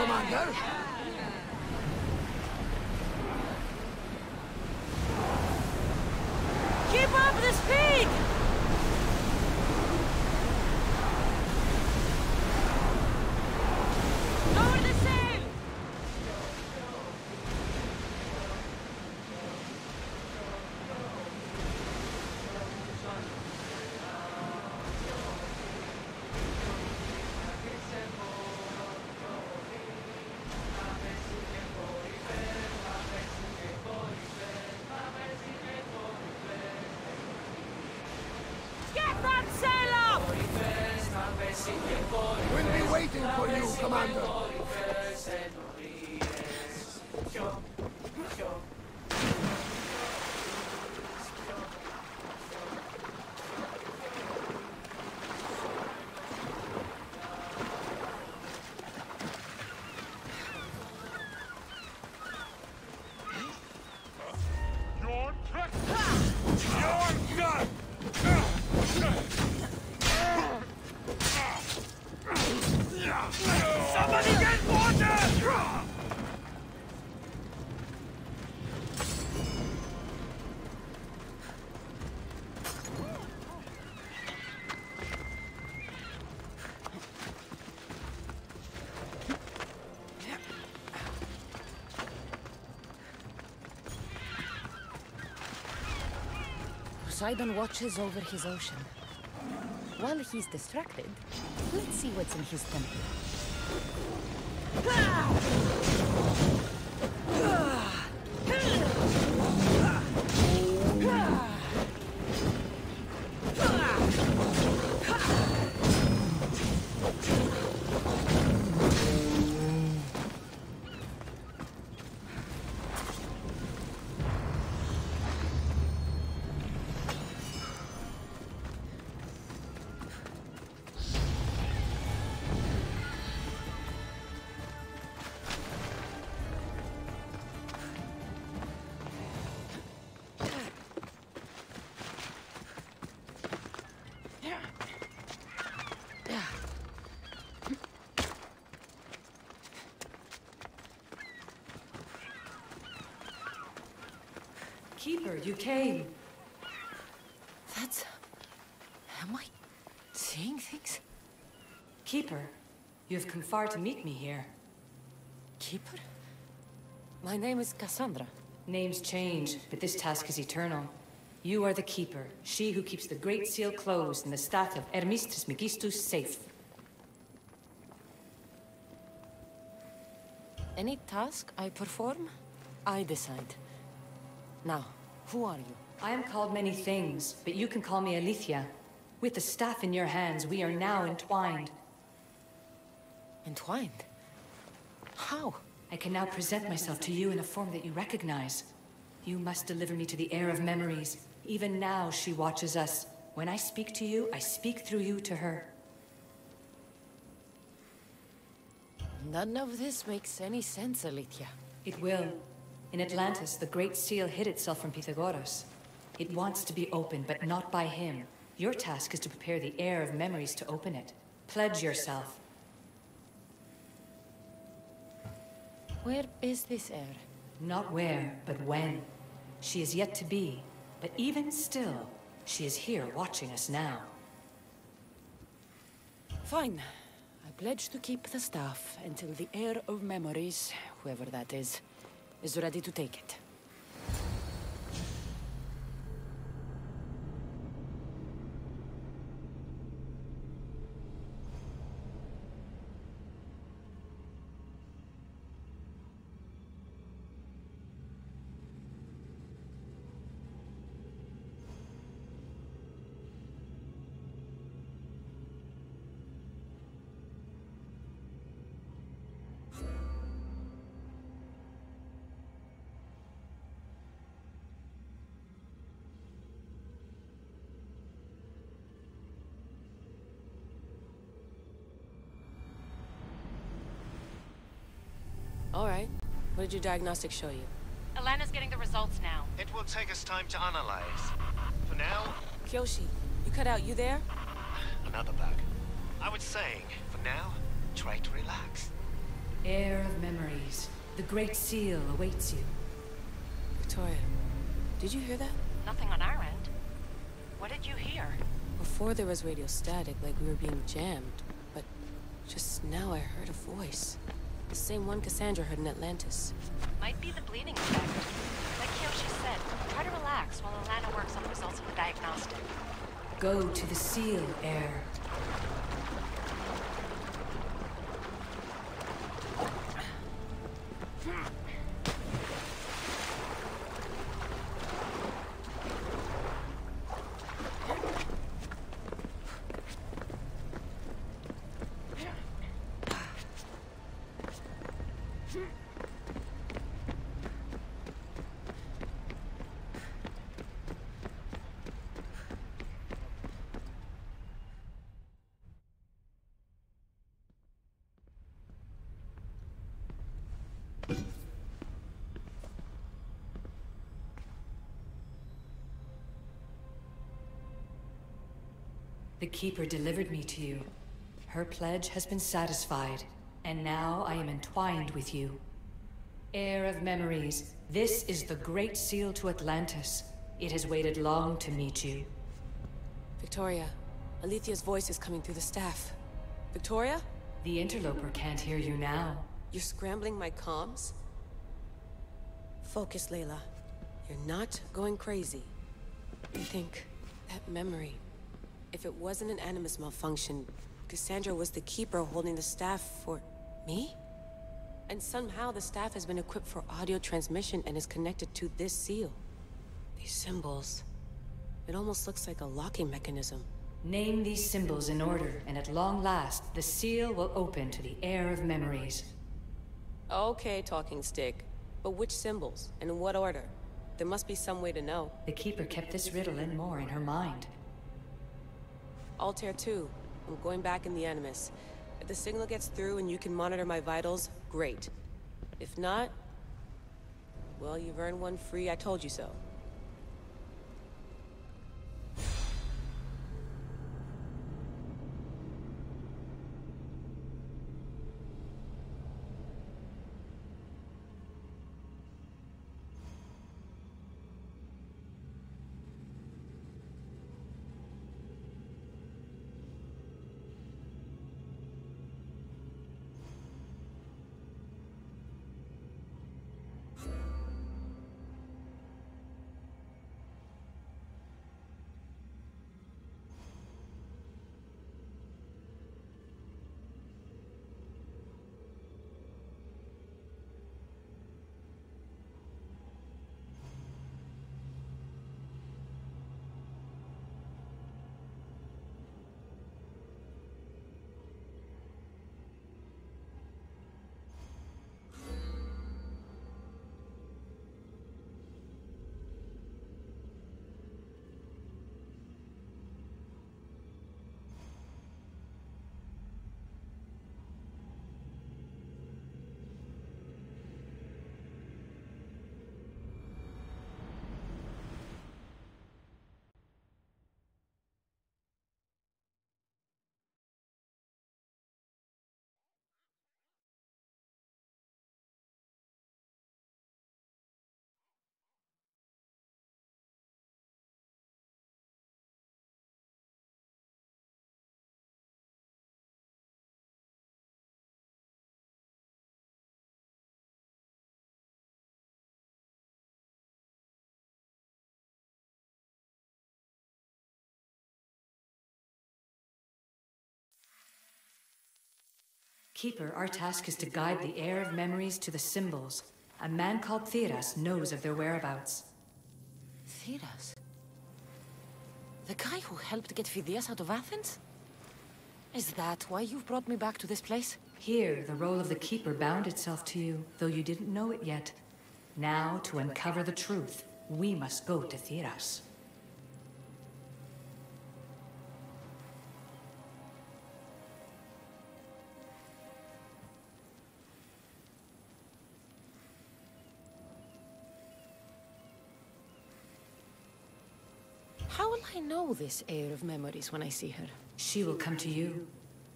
Commander. Keep up the speed! Lower the sail! Get that sail up! We'll be waiting for you, Commander. Somebody get water! Poseidon watches over his ocean. While he's distracted, let's see what's in his temple. Keeper, you came. That's... Am I seeing things? Keeper, you have come far to meet me here. Keeper? My name is Cassandra. Names change, but this task is eternal. You are the Keeper, she who keeps the Great Seal closed and the staff of Hermes Trismegistus safe. Any task I perform, I decide. Now, who are you? I am called many things, but you can call me Alethea. With the staff in your hands, we are now entwined. Entwined? How? I can now present myself to you in a form that you recognize. You must deliver me to the heir of memories. Even now, she watches us. When I speak to you, I speak through you to her. None of this makes any sense, Alethea. It will. In Atlantis, the Great Seal hid itself from Pythagoras. It wants to be opened, but not by him. Your task is to prepare the heir of memories to open it. Pledge yourself. Where is this heir? Not where, but when. She is yet to be, but even still, she is here watching us now. Fine. I pledge to keep the staff until the heir of memories, whoever that is ready to take it. All right. What did your diagnostics show you? Alana's getting the results now. It will take us time to analyze. For now... Kyoshi, you cut out, you there? Another bug. I was saying, for now, try to relax. Heir of memories, the Great Seal awaits you. Victoria, did you hear that? Nothing on our end. What did you hear? Before there was radio static, like we were being jammed. But just now I heard a voice. The same one Cassandra heard in Atlantis. Might be the bleeding effect. Like Kyoshi said, try to relax while Alana works on the results of the diagnostic. Go to the Seal, Heir. The Keeper delivered me to you. Her pledge has been satisfied, and now I am entwined with you. Heir of memories, this is the Great Seal to Atlantis. It has waited long to meet you. Victoria, Alethia's voice is coming through the staff. Victoria? The interloper can't hear you now. You're scrambling my comms? Focus, Layla. You're not going crazy. I think that memory... If it wasn't an Animus malfunction, Cassandra was the Keeper holding the staff for... me? And somehow the staff has been equipped for audio transmission and is connected to this seal. These symbols... It almost looks like a locking mechanism. Name these symbols in order, and at long last, the seal will open to the Heir of memories. Okay, talking stick. But which symbols? And in what order? There must be some way to know. The Keeper kept this riddle and more in her mind. Altair 2. I'm going back in the Animus. If the signal gets through and you can monitor my vitals, great. If not... well, you've earned one free I told you so. Keeper, our task is to guide the Heir of memories to the symbols. A man called Theras knows of their whereabouts. Theras? The guy who helped get Phidias out of Athens? Is that why you've brought me back to this place? Here, the role of the Keeper bound itself to you, though you didn't know it yet. Now, to uncover the truth, we must go to Theras. How will I know this Heir of memories when I see her? She will come to you.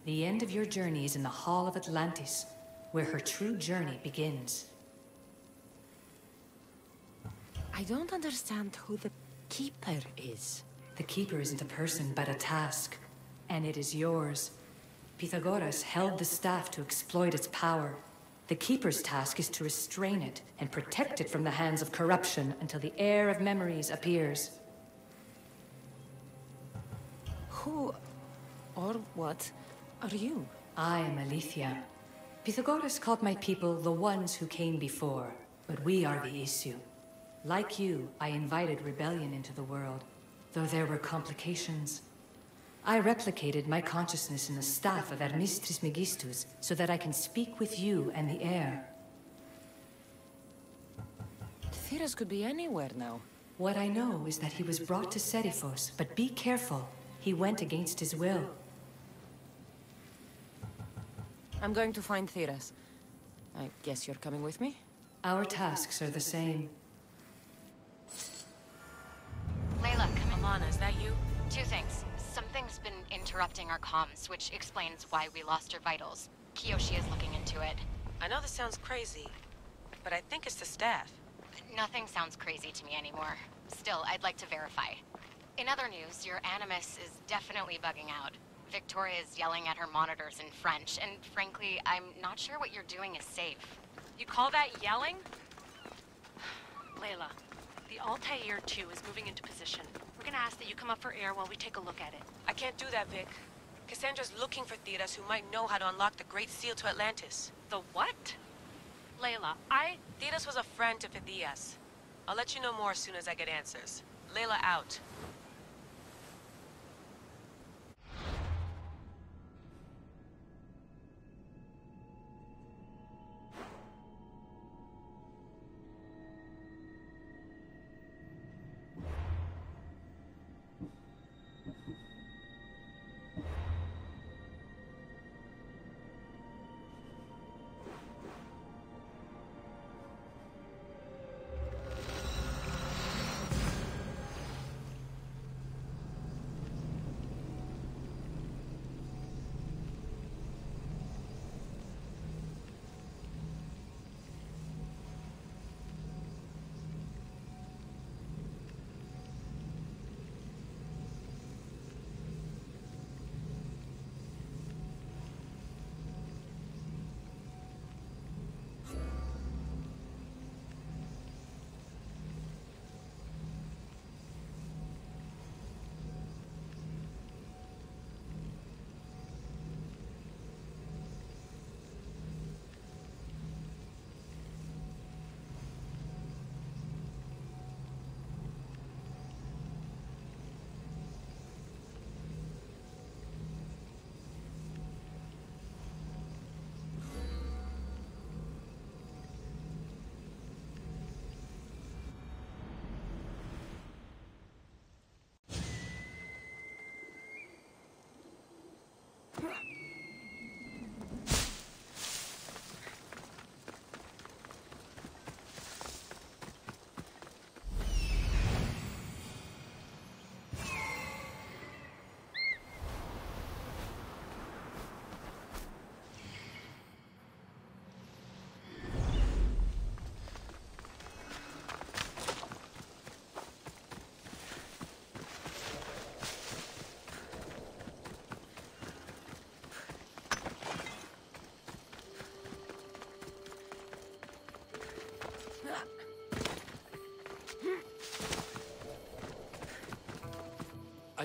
The end of your journey is in the Hall of Atlantis. where her true journey begins. I don't understand who the Keeper is. The Keeper isn't a person, but a task. And it is yours. Pythagoras held the staff to exploit its power. The Keeper's task is to restrain it and protect it from the hands of corruption until the heir of memories appears. Who or what are you? I am Aletheia. Pythagoras called my people the ones who came before, but we are the issue. Like you, I invited rebellion into the world, though there were complications. I replicated my consciousness in the staff of Hermes Trismegistus so that I can speak with you and the heir. Theras could be anywhere now. What I know is that he was brought to Seriphos, but be careful. He went against his will. I'm going to find Theras. I guess you're coming with me? Our tasks are the same. Layla, come in. Alana, is that you? Two things. Something's been interrupting our comms, which explains why we lost your vitals. Kiyoshi is looking into it. I know this sounds crazy, but I think it's the staff. Nothing sounds crazy to me anymore. Still, I'd like to verify. In other news, your Animus is definitely bugging out. Victoria is yelling at her monitors in French, and frankly, I'm not sure what you're doing is safe. You call that yelling? Layla, the Altair 2 is moving into position. We're gonna ask that you come up for air while we take a look at it. I can't do that, Vic. Cassandra's looking for Theras who might know how to unlock the Great Seal to Atlantis. The what? Layla, Theras was a friend to Phidias. I'll let you know more as soon as I get answers. Layla out.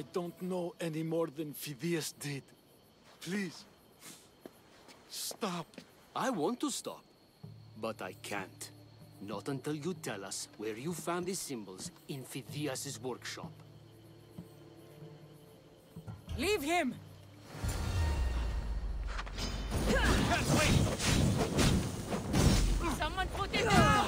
I don't know any more than Phidias did. Please, stop. I want to stop, but I can't. Not until you tell us where you found these symbols in Phidias' workshop. Leave him! Can't wait! someone put it down!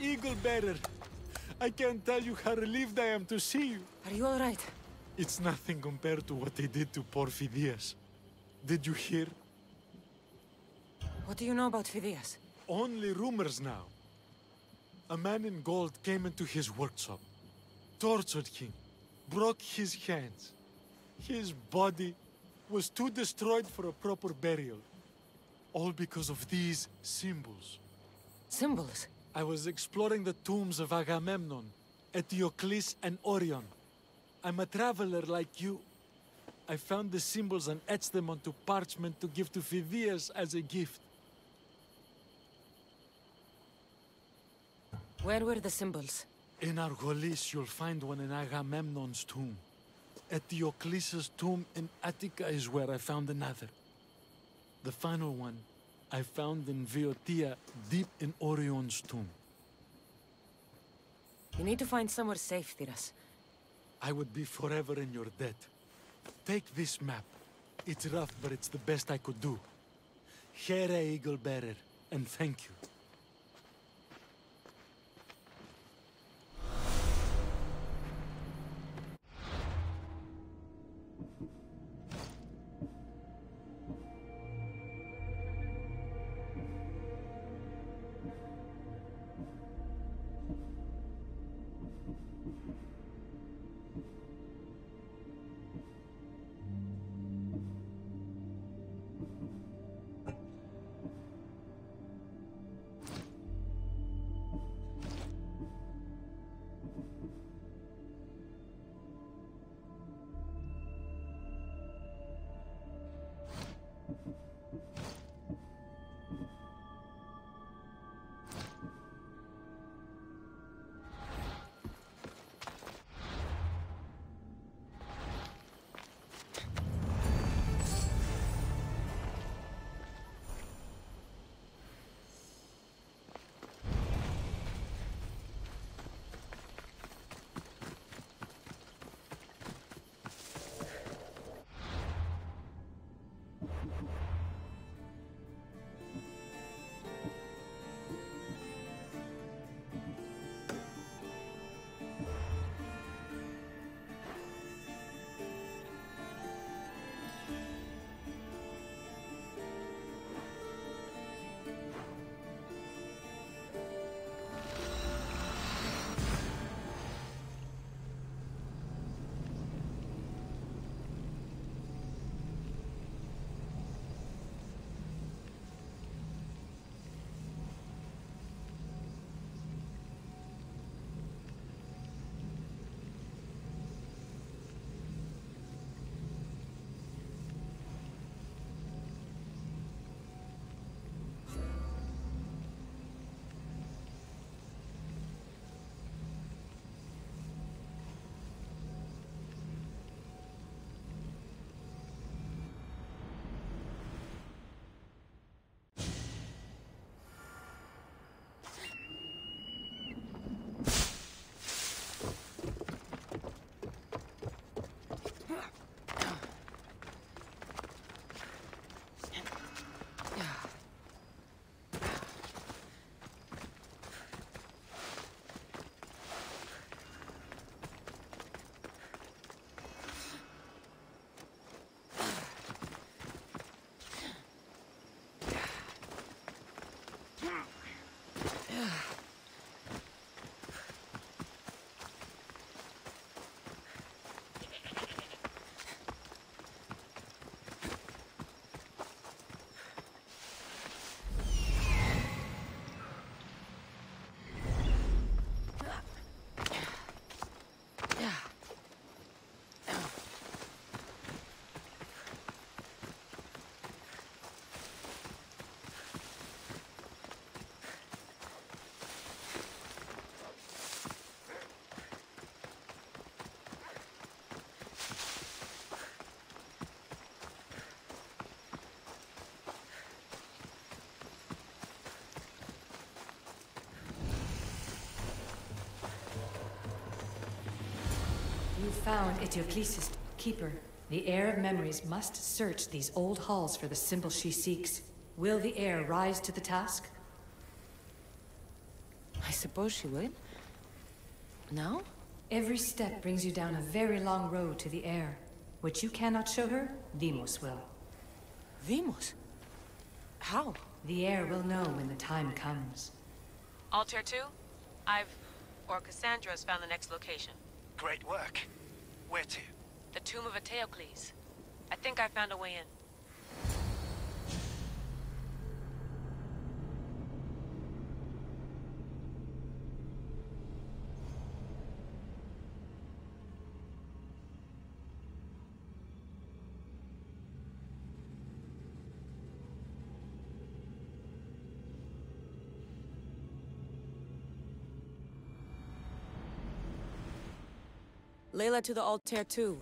Eagle Bearer, I can't tell you how relieved I am to see you. Are you all right? It's nothing compared to what they did to poor Phidias. Did you hear? What do you know about Phidias? only rumors now. A man in gold came into his workshop, tortured him, broke his hands. His body was too destroyed for a proper burial. All because of these symbols. Symbols? I was exploring the tombs of Agamemnon, Eteocles, and Orion. I'm a traveler like you. I found the symbols and etched them onto parchment to give to Phidias as a gift. Where were the symbols? In Argolis, you'll find one in Agamemnon's tomb. Eteocles' tomb in Attica is where I found another. The final one I found in Viotia, deep in Orion's tomb. You need to find somewhere safe, Thiras. I would be forever in your debt. Take this map. It's rough, but it's the best I could do. Here, Eagle Bearer, and thank you. You found Eteocles' keeper. The heir of memories must search these old halls for the symbol she seeks. Will the heir rise to the task? I suppose she will. Now? Every step brings you down a very long road to the heir. What you cannot show her, Deimos will. Deimos? How? The heir will know when the time comes. Altair 2? Cassandra's found the next location. Great work. Where to? The tomb of Eteocles. I think I found a way in. Layla to the Altair 2.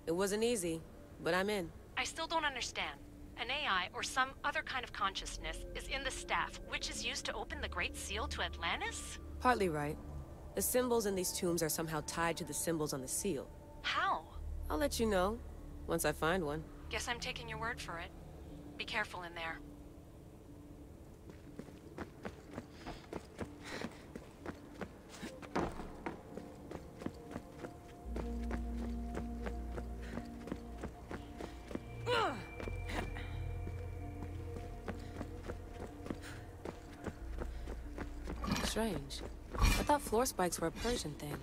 It wasn't easy, but I'm in. I still don't understand. An AI, or some other kind of consciousness, is in the staff, which is used to open the Great Seal to Atlantis? Partly right. The symbols in these tombs are somehow tied to the symbols on the seal. How? I'll let you know, once I find one. Guess I'm taking your word for it. Be careful in there. Strange. I thought floor spikes were a Persian thing.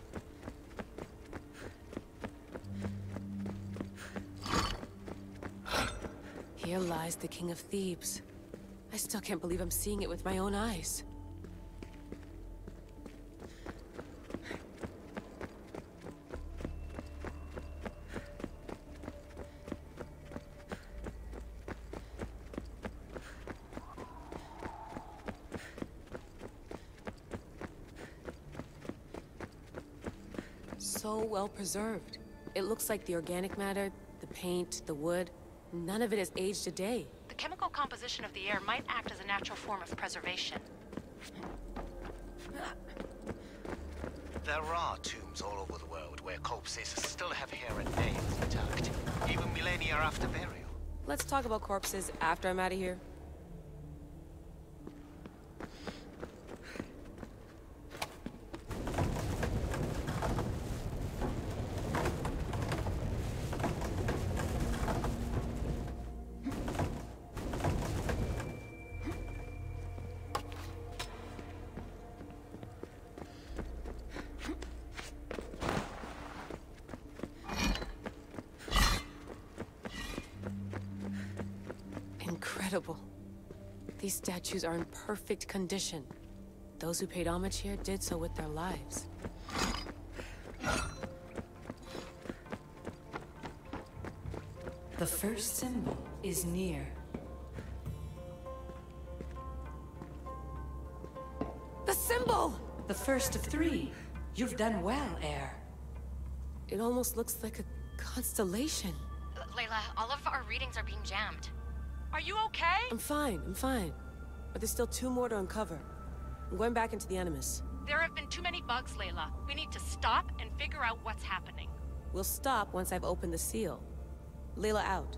Here lies the King of Thebes. I still can't believe I'm seeing it with my own eyes. So well preserved. It looks like the organic matter, the paint, the wood, none of it has aged a day. The chemical composition of the air might act as a natural form of preservation. There are tombs all over the world where corpses still have hair and nails intact, even millennia after burial. Let's talk about corpses after I'm out of here. Incredible. These statues are in perfect condition. Those who paid homage here did so with their lives. The first symbol is near. The symbol! The first of 3. You've done well, heir. It almost looks like a constellation. Layla, all of our readings are being jammed. Are you okay? I'm fine. But there's still 2 more to uncover. I'm going back into the Animus. There have been too many bugs, Layla. We need to stop and figure out what's happening. We'll stop once I've opened the seal. Layla out.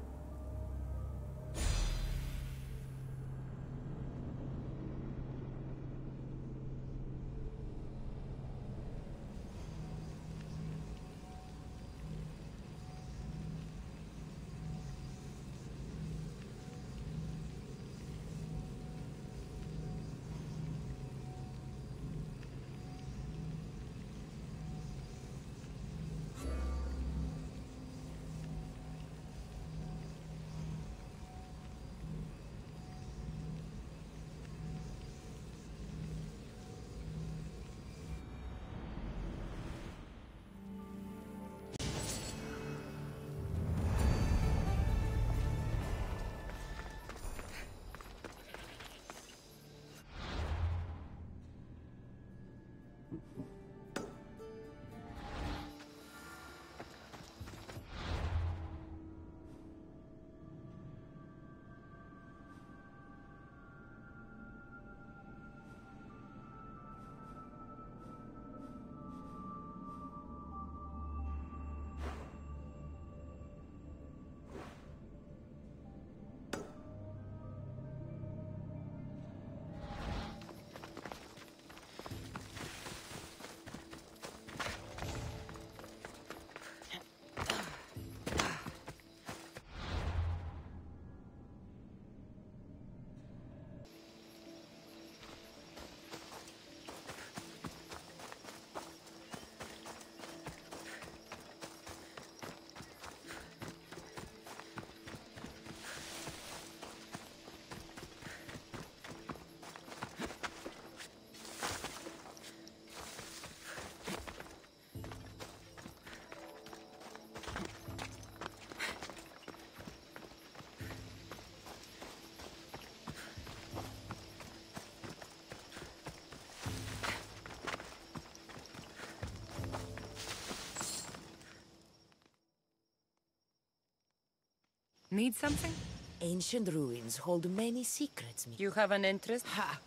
Need something? Ancient ruins hold many secrets. You have an interest? Ha!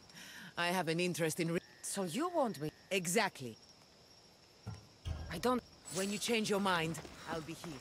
I have an interest in So you want me? Exactly. I don't... When you change your mind, I'll be here.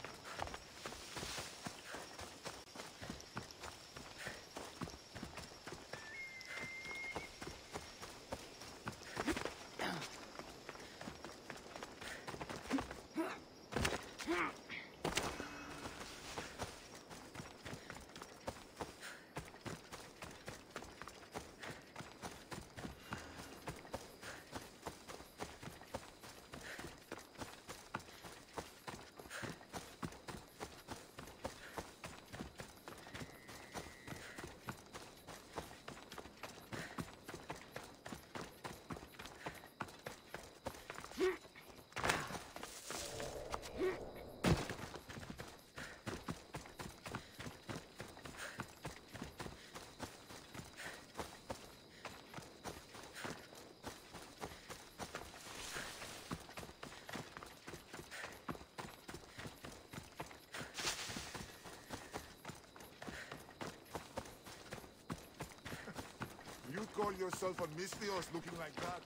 You call yourself a Misthios looking like that?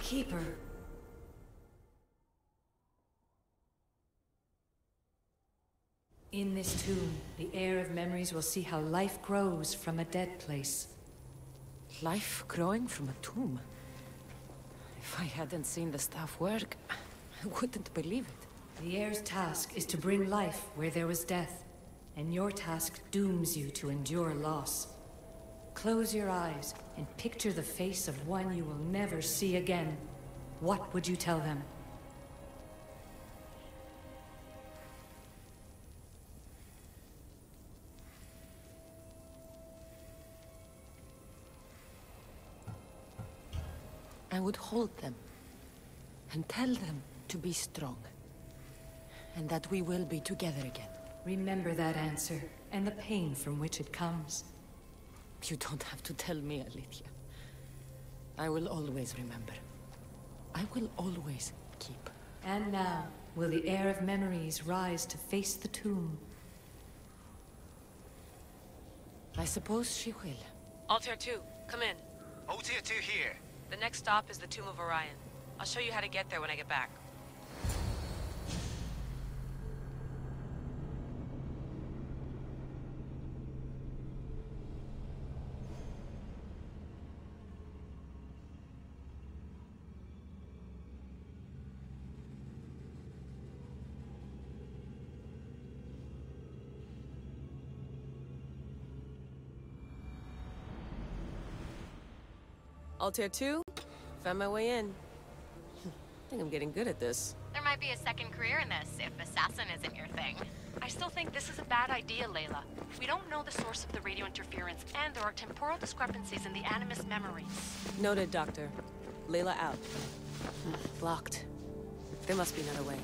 Keeper. In this tomb, the heir of memories will see how life grows from a dead place. Life growing from a tomb? If I hadn't seen the staff work, I wouldn't believe it. The heir's task is to bring life where there was death, and your task dooms you to endure loss. Close your eyes and picture the face of one you will never see again. What would you tell them? I would hold them and tell them to be strong, and that we will be together again. Remember that answer, and the pain from which it comes. You don't have to tell me, Alethea. I will always remember. I will always keep. And now, will the heir of memories rise to face the tomb? I suppose she will. Altair 2, come in. Altair 2 here. The next stop is the Tomb of Orion. I'll show you how to get there when I get back. Altair 2, found my way in. I think I'm getting good at this. There might be a second career in this, if assassin isn't your thing. I still think this is a bad idea, Layla. We don't know the source of the radio interference, and there are temporal discrepancies in the Animus memories. Noted, Doctor. Layla out. Blocked. There must be another way.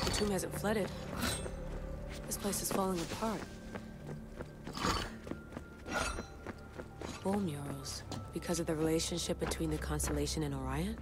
The tomb hasn't flooded. This place is falling apart. Bone murals. Because of the relationship between the constellation and Orion?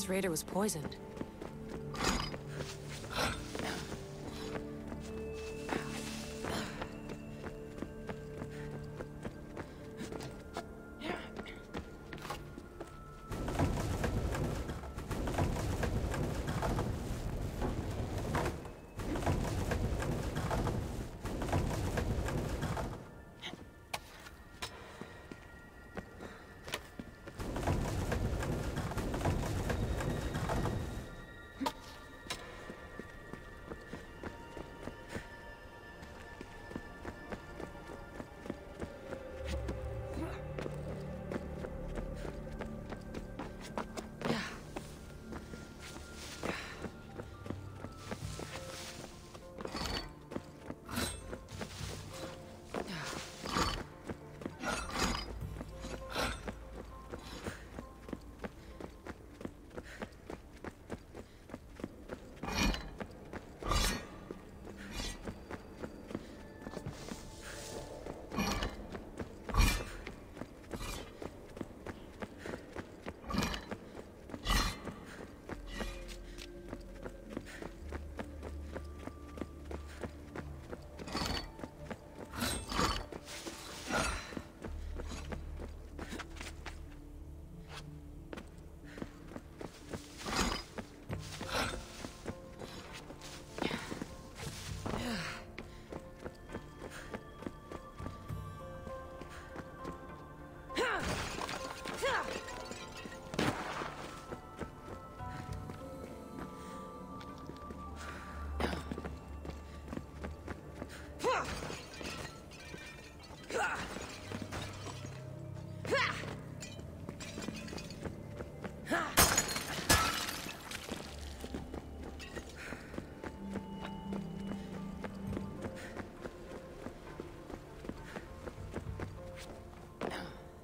This raider was poisoned.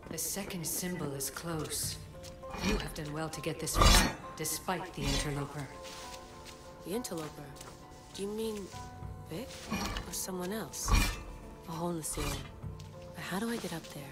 The second symbol is close. You have done well to get this far, despite the interloper. The interloper? Do you mean Vic? Or someone else? A hole in the ceiling. But how do I get up there?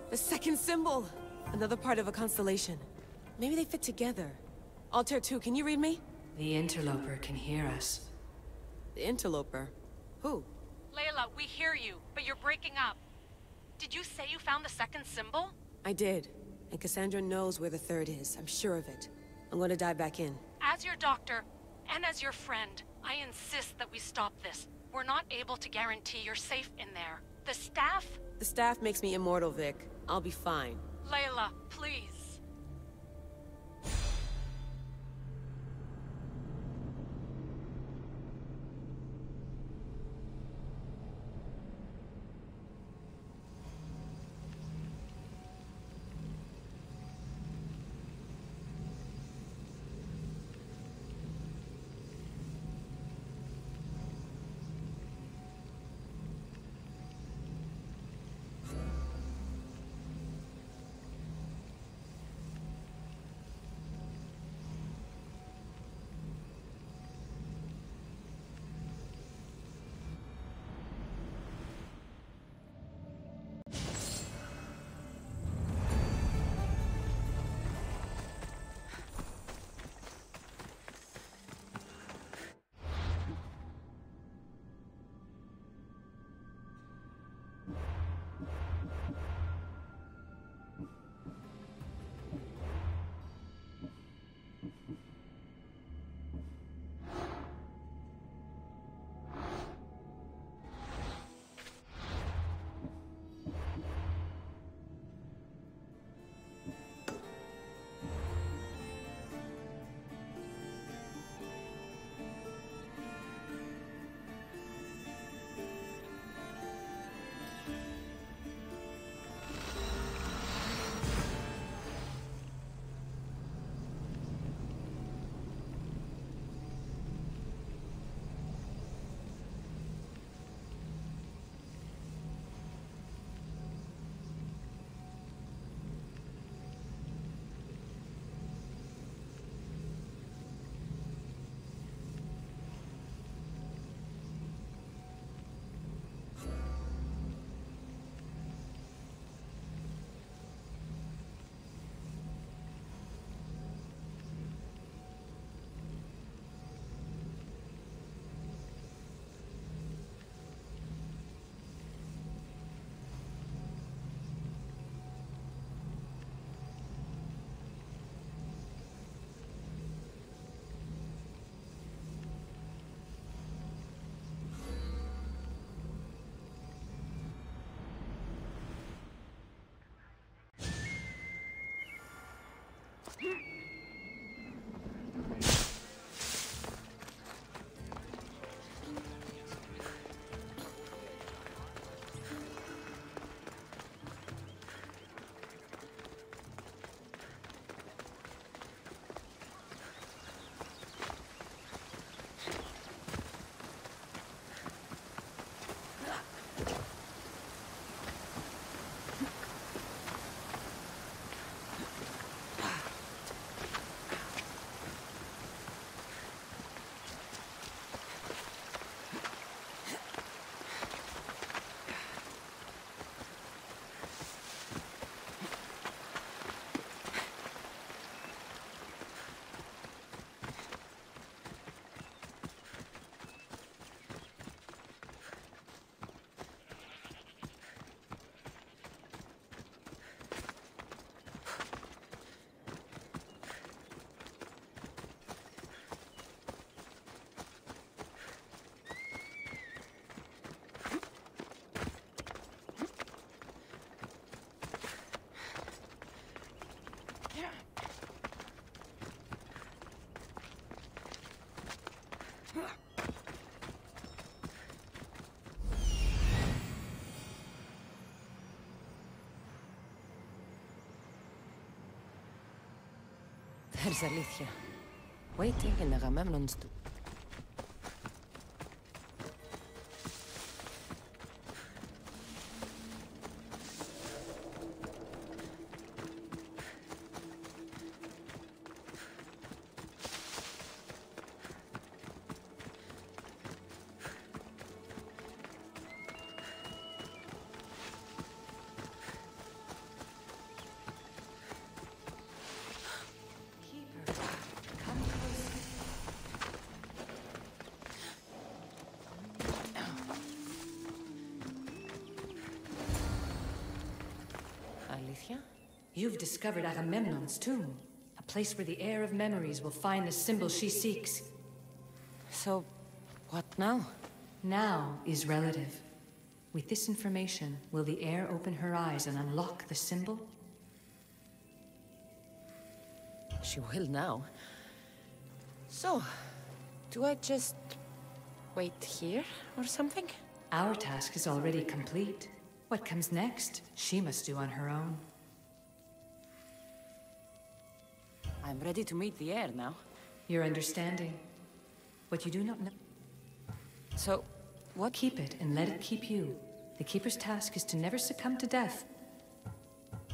The second symbol! Another part of a constellation. Maybe they fit together. Altair 2, can you read me? The interloper can hear us. The interloper? Who? Layla, we hear you, but you're breaking up. Did you say you found the second symbol? I did. And Cassandra knows where the third is. I'm sure of it. I'm going to dive back in. As your doctor, and as your friend, I insist that we stop this. We're not able to guarantee you're safe in there. The staff? The staff makes me immortal, Vic. I'll be fine. Layla, please. There's αλήθεια. Waiting in Agamemnon's tomb. You've discovered Agamemnon's tomb, a place where the heir of memories will find the symbol she seeks. So, what now? Now is relative. With this information, will the heir open her eyes and unlock the symbol? She will now. So, do I just wait here or something? Our task is already complete. What comes next, she must do on her own. I'm ready to meet the heir now. Your understanding. What you do not know. So, what? Keep it and let it keep you. The Keeper's task is to never succumb to death.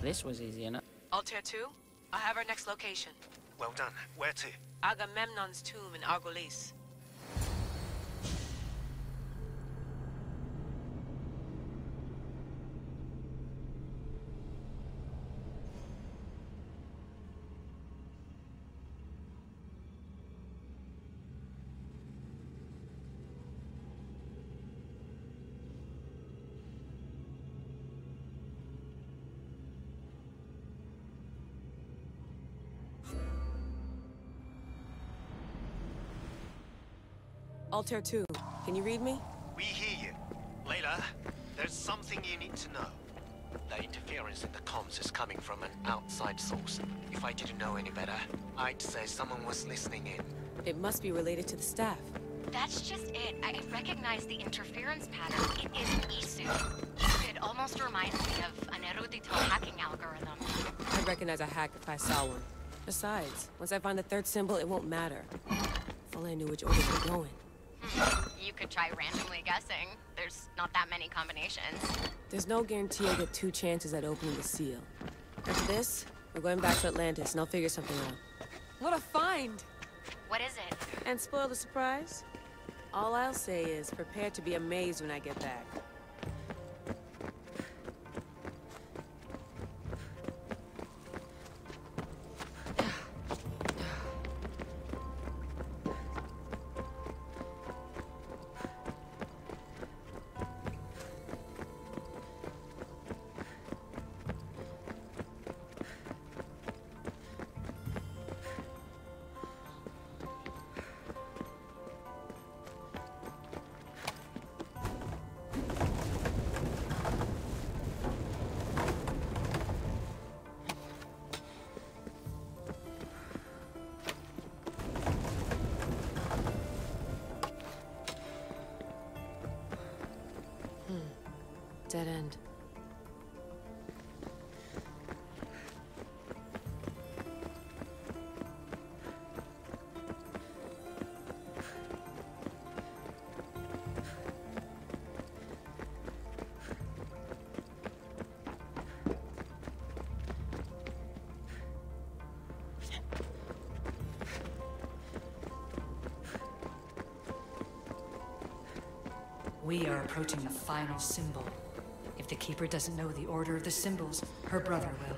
This was easy enough. Altair 2, I have our next location. Well done. Where to? Agamemnon's tomb in Argolis. Altair 2, can you read me? We hear you. Layla, there's something you need to know. The interference in the comms is coming from an outside source. If I didn't know any better, I'd say someone was listening in. It must be related to the staff. That's just it. I recognize the interference pattern. It is Isu. It almost reminds me of an erudito hacking algorithm. I'd recognize a hack if I saw one. Besides, once I find the third symbol, it won't matter. If only I knew which order we're going. You could try randomly guessing. There's not that many combinations. There's no guarantee I get 2 chances at opening the seal. After this, we're going back to Atlantis, and I'll figure something out. What a find! What is it? And spoil the surprise? All I'll say is, prepare to be amazed when I get back. Dead end. We are approaching the final symbol. If the Keeper doesn't know the order of the symbols, her brother will.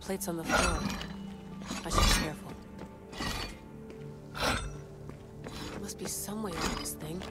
plates on the floor. I should be careful. There must be some way around this thing.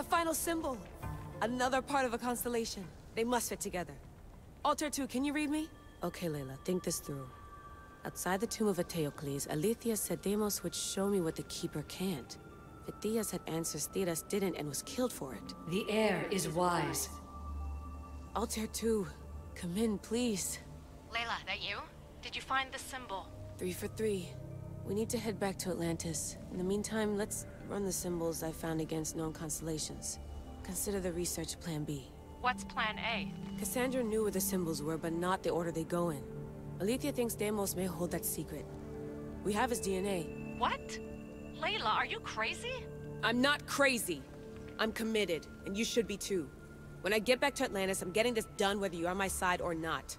The final symbol! Another part of a constellation. They must fit together. Altair 2, can you read me? Okay, Layla, think this through. Outside the tomb of Eteocles, Alethea said Deimos would show me what the Keeper can't. Phidias had answers Thedas didn't and was killed for it. The heir is wise. Altair 2, come in, please. Layla, that you? Did you find the symbol? 3 for 3. We need to head back to Atlantis. In the meantime, let's run the symbols I found against known constellations. Consider the research plan B. What's plan A? Cassandra knew where the symbols were, but not the order they go in. Alethea thinks Deimos may hold that secret. We have his DNA. What? Layla, are you crazy? I'm not crazy. I'm committed, and you should be too. When I get back to Atlantis, I'm getting this done whether you're on my side or not.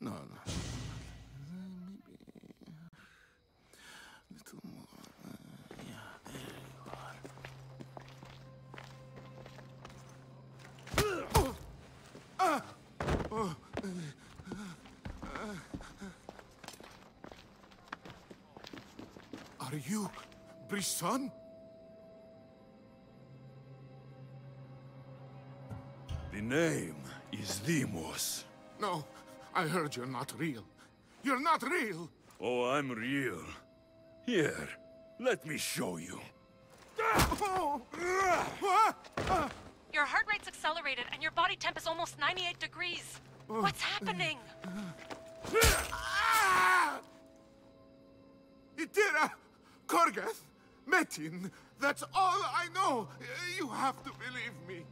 No, no. Maybe a little more. Yeah, there you are. Are you Brisson? The name is Demos. No, I heard you're not real. You're not real! Oh, I'm real. Here, let me show you. Your heart rate's accelerated and your body temp is almost 98 degrees. What's happening? Itira! Korgath! Metin! That's all I know! You have to believe me.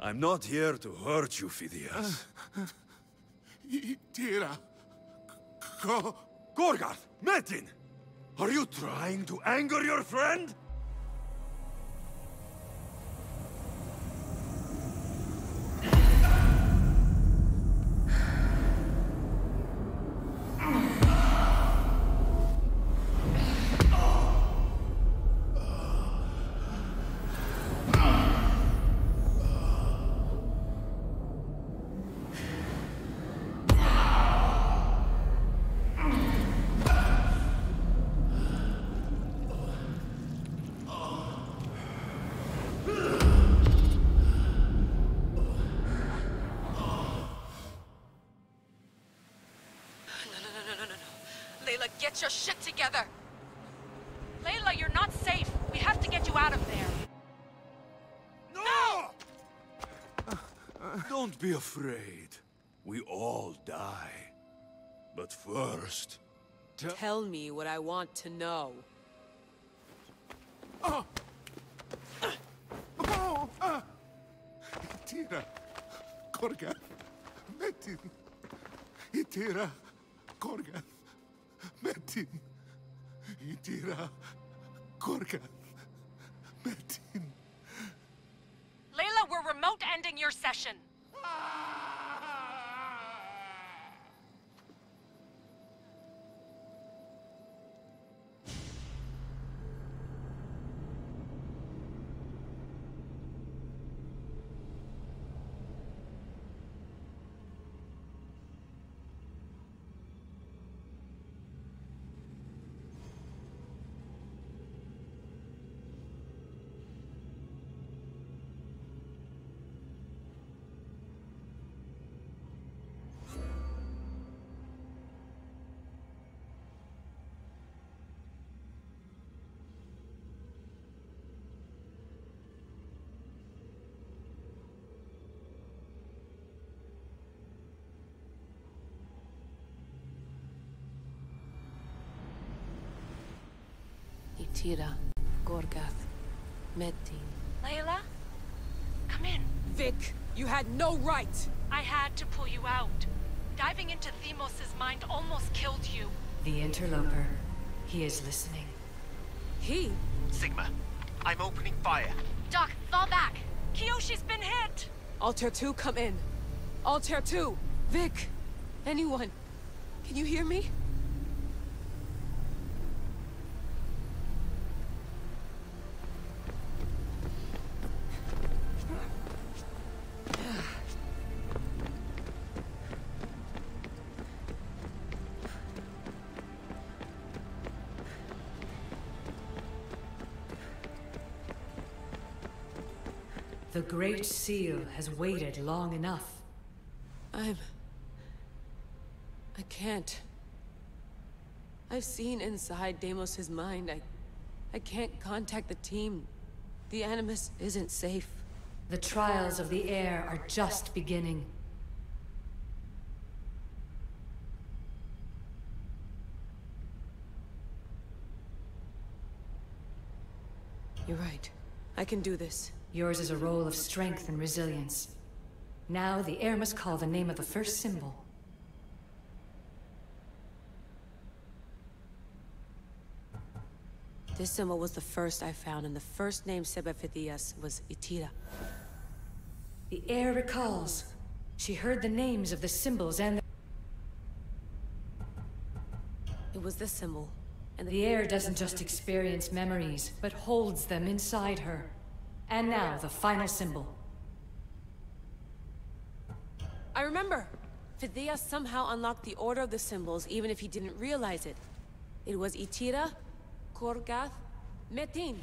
I'm not here to hurt you, Phidias. Itira! Gorgarth! Metin! Are you trying to anger your friend? Get your shit together! Layla, you're not safe. We have to get you out of there. No! Don't be afraid. We all die. But first... Tell me what I want to know. Itira! Korgath! Metin! Itira! Korgath! Metin! Itira! Korgath! Metin! Layla, we're remote ending your session. Itira, Gorgath, Metin. Layla? Come in. Vic, you had no right! I had to pull you out. Diving into Themos' mind almost killed you. The interloper. He is listening. He? Sigma, I'm opening fire. Doc, fall back. Kiyoshi's been hit! Altair 2, come in. Altair 2! Vic! Anyone? Can you hear me? The Great Seal has waited long enough. I can't. I've seen inside Deimos' mind. I can't contact the team. The Animus isn't safe. The trials of the air are just beginning. You're right. I can do this. Yours is a role of strength and resilience. Now the air must call the name of the first symbol. This symbol was the first I found, and the first name said by Phidias was Itira. The heir recalls. She heard the names of the symbols and It was this symbol. And the heir doesn't just experience memories, but holds them inside her. And now, the final symbol. I remember! Fidea somehow unlocked the order of the symbols, even if he didn't realize it. It was Itira, Korgath, Metin.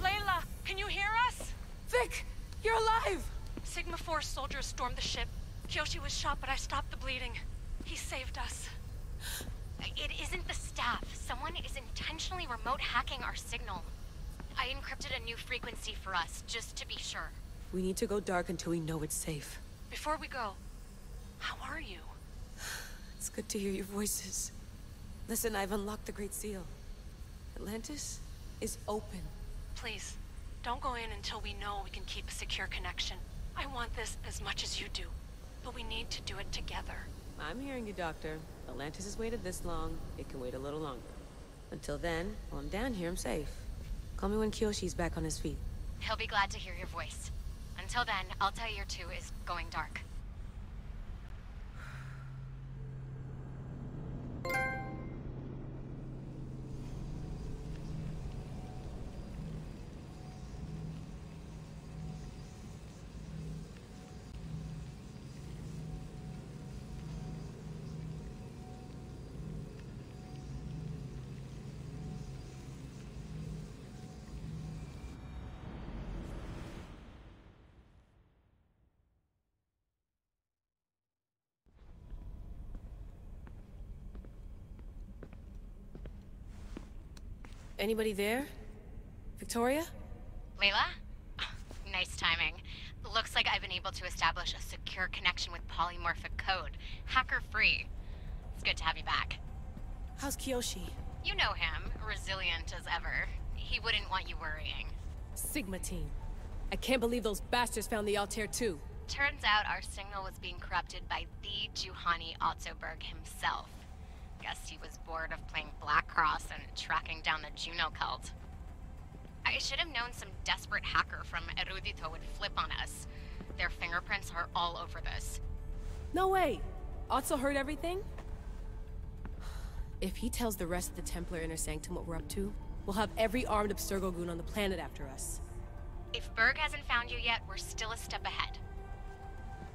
Layla, can you hear us? Vic! You're alive! Sigma 4 soldiers stormed the ship. Kyoshi was shot, but I stopped the bleeding. He saved us. It isn't the staff. Someone is intentionally remote hacking our signal. I encrypted a new frequency for us, just to be sure. We need to go dark until we know it's safe. Before we go, how are you? It's good to hear your voices. Listen, I've unlocked the Great Seal. Atlantis is open. Please, don't go in until we know we can keep a secure connection. I want this as much as you do, but we need to do it together. I'm hearing you, Doctor. Atlantis has waited this long. It can wait a little longer. Until then, while I'm down here, I'm safe. Call me when Kyoshi's back on his feet. He'll be glad to hear your voice. Until then, Altair 2 is going dark. Anybody there? Victoria? Layla? Nice timing. Looks like I've been able to establish a secure connection with polymorphic code. Hacker-free. It's good to have you back. How's Kyoshi? You know him. Resilient as ever. He wouldn't want you worrying. Sigma team. I can't believe those bastards found the Altair 2. Turns out our signal was being corrupted by the Juhani Otzoberg himself. Guess he was bored of playing Black Cross and tracking down the Juno cult. I should have known some desperate hacker from Erudito would flip on us. Their fingerprints are all over this. No way! Otso heard everything? If he tells the rest of the Templar Inner Sanctum what we're up to, we'll have every armed Abstergo goon on the planet after us. If Berg hasn't found you yet, we're still a step ahead.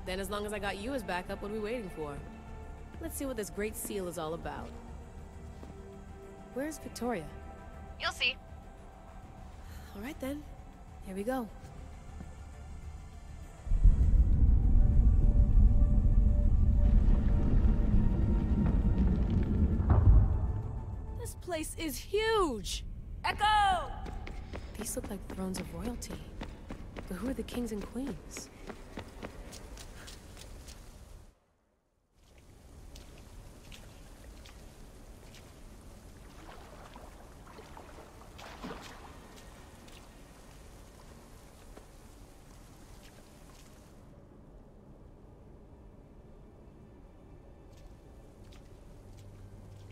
Then as long as I got you as backup, what are we waiting for? Let's see what this Great Seal is all about. Where's Victoria? You'll see. All right then. Here we go. This place is huge! Echo! These look like thrones of royalty. But who are the kings and queens?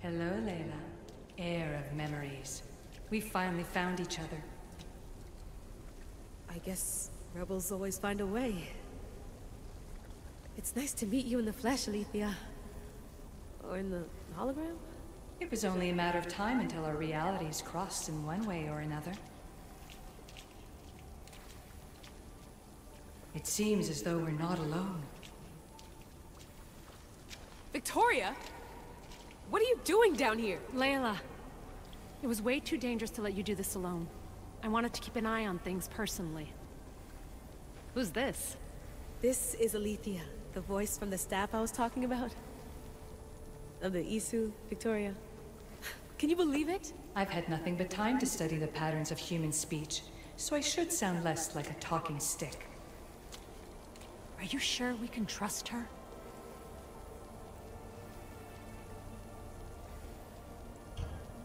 Hello, Layla. Heir of memories. We finally found each other. I guess rebels always find a way. It's nice to meet you in the flesh, Alethea. Or in the hologram? It was only a matter of time until our realities crossed in one way or another. It seems as though we're not alone. Victoria? What are you doing down here? Layla, it was way too dangerous to let you do this alone. I wanted to keep an eye on things personally. Who's this? This is Alethea, the voice from the staff I was talking about. Of the Isu, Victoria. Can you believe it? I've had nothing but time to study the patterns of human speech, so I should sound less like a talking stick. Are you sure we can trust her?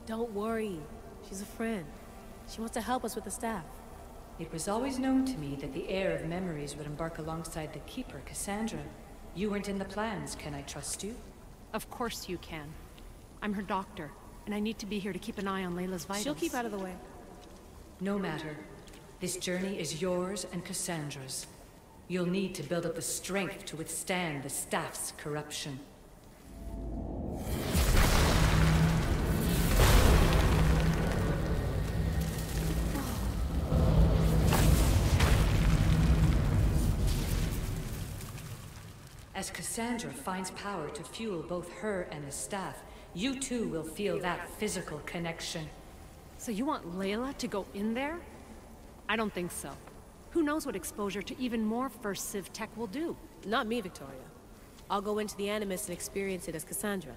Don't worry. She's a friend. She wants to help us with the staff. It was always known to me that the heir of memories would embark alongside the Keeper, Cassandra. You weren't in the plans. Can I trust you? Of course you can. I'm her doctor, and I need to be here to keep an eye on Layla's vitals. She'll keep out of the way. No matter. This journey is yours and Cassandra's. You'll need to build up the strength to withstand the staff's corruption. As Cassandra finds power to fuel both her and the staff, you too will feel that physical connection. So you want Layla to go in there? I don't think so. Who knows what exposure to even more First Civ tech will do? Not me, Victoria. I'll go into the Animus and experience it as Cassandra.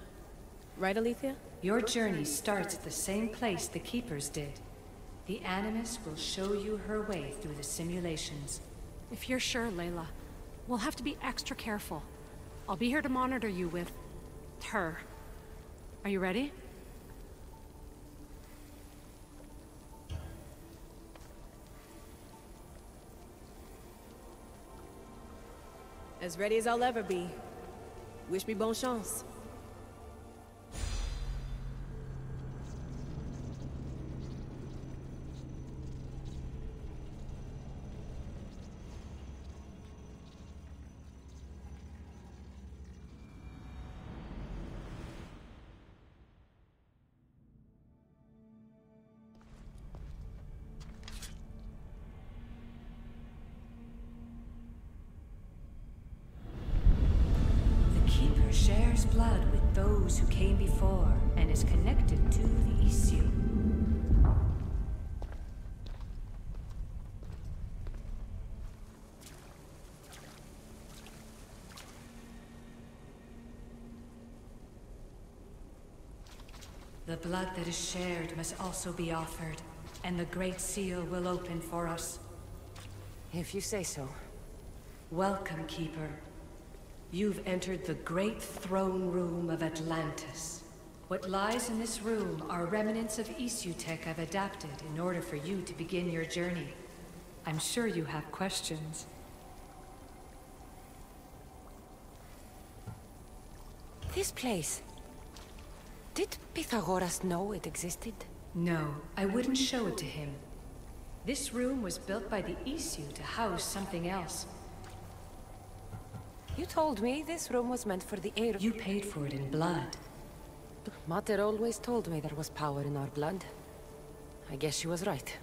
Right, Alethea? Your journey starts at the same place the Keepers did. The Animus will show you her way through the simulations. If you're sure, Layla, we'll have to be extra careful. I'll be here to monitor you with... her. Are you ready? As ready as I'll ever be. Wish me bonne chance. Shares blood with those who came before and is connected to the issue. The blood that is shared must also be offered, and the Great Seal will open for us. If you say so. Welcome, Keeper. You've entered the great throne room of Atlantis. What lies in this room are remnants of issue tech I've adapted in order for you to begin your journey. I'm sure you have questions. This place... Did Pythagoras know it existed? No, I wouldn't show it to him. This room was built by the issue to house something else. You told me this room was meant for the heir. You paid for it in blood. Mater always told me there was power in our blood. I guess she was right.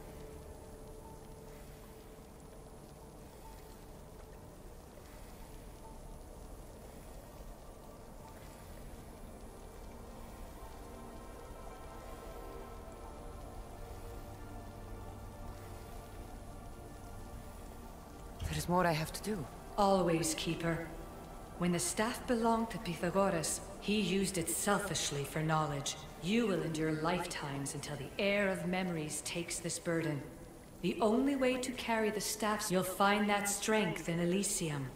There's more I have to do. Always, Keeper. When the staff belonged to Pythagoras, he used it selfishly for knowledge. You will endure lifetimes until the heir of memories takes this burden. The only way to carry the staffs, you'll find that strength in Elysium.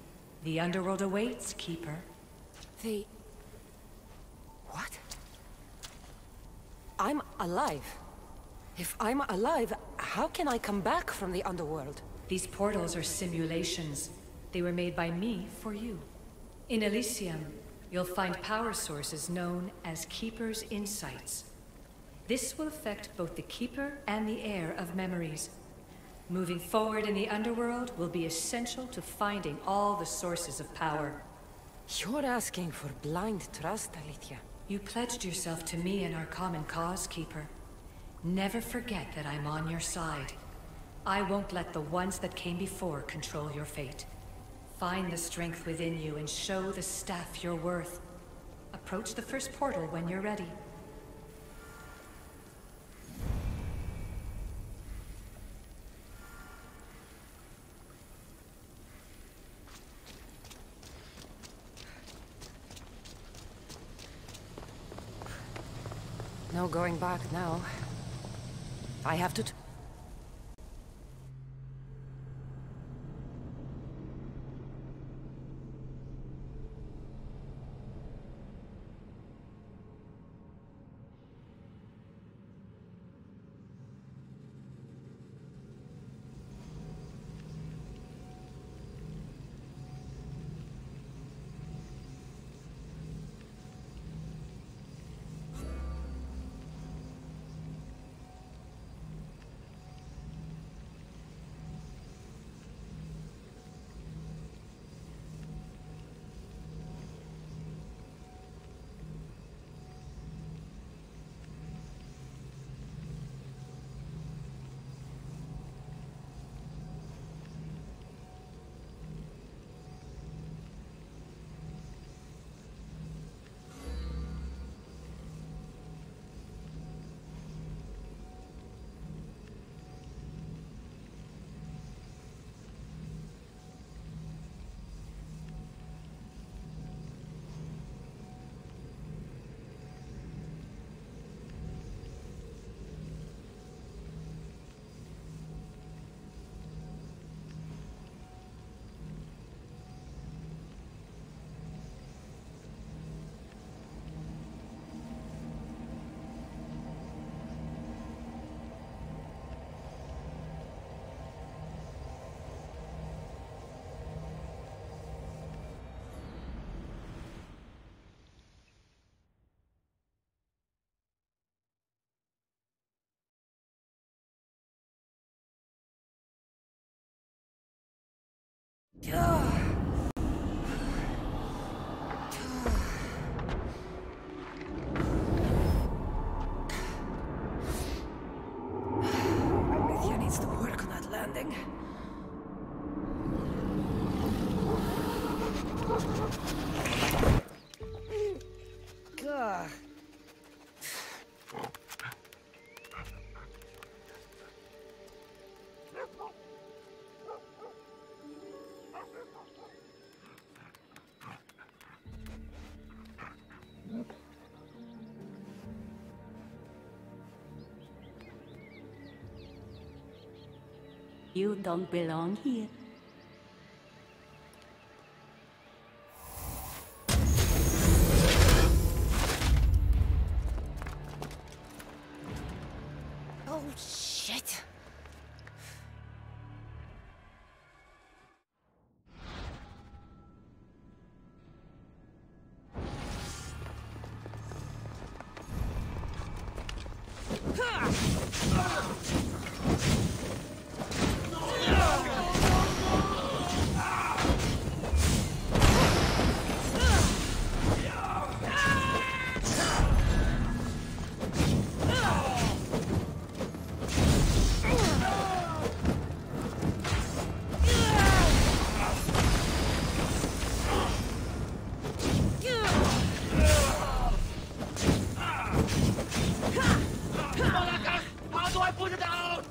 The underworld awaits, Keeper. What? I'm alive. If I'm alive, how can I come back from the underworld? These portals are simulations. They were made by me for you. In Elysium, you'll find power sources known as Keeper's Insights. This will affect both the Keeper and the heir of memories. Moving forward in the underworld will be essential to finding all the sources of power. You're asking for blind trust, Alethea. You pledged yourself to me and our common cause, Keeper. Never forget that I'm on your side. I won't let the ones that came before control your fate. Find the strength within you and show the staff your worth. Approach the first portal when you're ready. No going back now. I have to... Alethea needs to work on that landing. Gah. You don't belong here. Oh, shit. How do I put it out?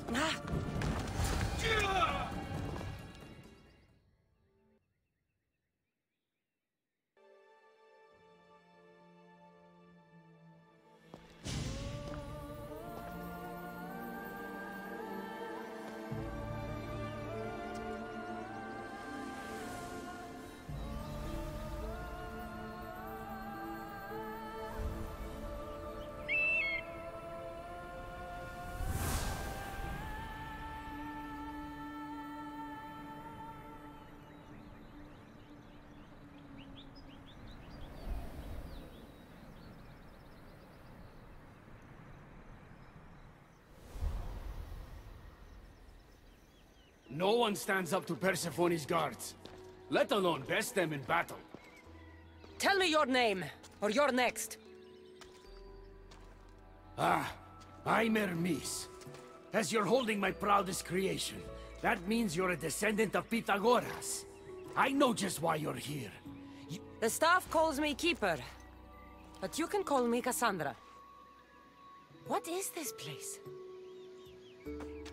No one stands up to Persephone's guards, let alone best them in battle. Tell me your name, or you're next. Ah, I'm Hermes. As you're holding my proudest creation, that means you're a descendant of Pythagoras. I know just why you're here. The staff calls me Keeper, but you can call me Cassandra. What is this place?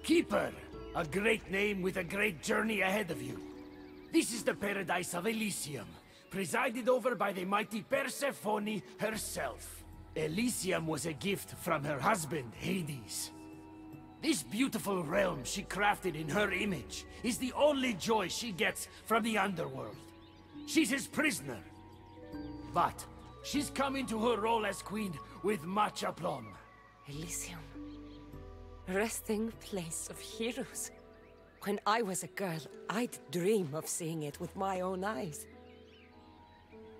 Keeper! A great name with a great journey ahead of you. This is the paradise of Elysium, presided over by the mighty Persephone herself. Elysium was a gift from her husband, Hades. This beautiful realm she crafted in her image is the only joy she gets from the underworld. She's his prisoner. But she's come into her role as queen with much aplomb. Elysium. Resting place of heroes. When I was a girl, I'd dream of seeing it with my own eyes.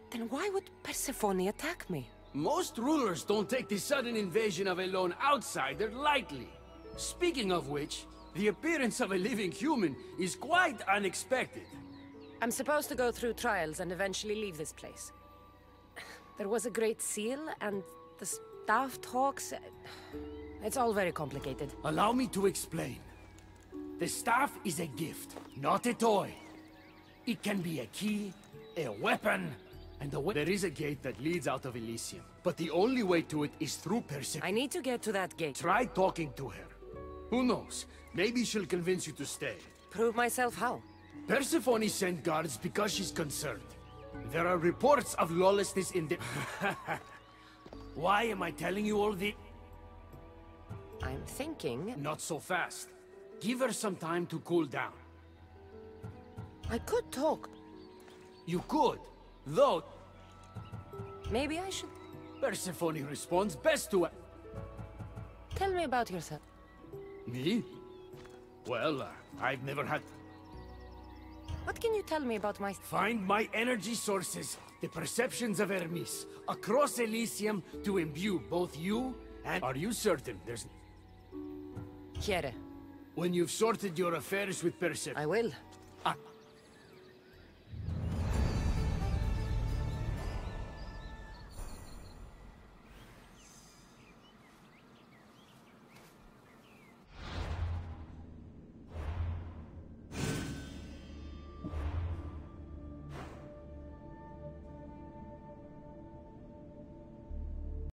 Then why would Persephone attack me? Most rulers don't take the sudden invasion of a lone outsider lightly. Speaking of which, the appearance of a living human is quite unexpected. I'm supposed to go through trials and eventually leave this place. There was a great seal, and the staff talks... It's all very complicated. Allow me to explain. The staff is a gift, not a toy. It can be a key, a weapon, and a way... There is a gate that leads out of Elysium, but the only way to it is through Persephone. I need to get to that gate. Try talking to her. Who knows? Maybe she'll convince you to stay. Prove myself how? Persephone sent guards because she's concerned. There are reports of lawlessness in the... Why am I telling you all the... I'm thinking... Not so fast. Give her some time to cool down. I could talk. You could, though... Maybe I should... Persephone responds best to... Tell me about yourself. Me? Well, I've never had... What can you tell me about my... Find my energy sources, the perceptions of Hermes, across Elysium to imbue both you and... Are you certain there's... Quiere. When you've sorted your affairs with Persephone... I will.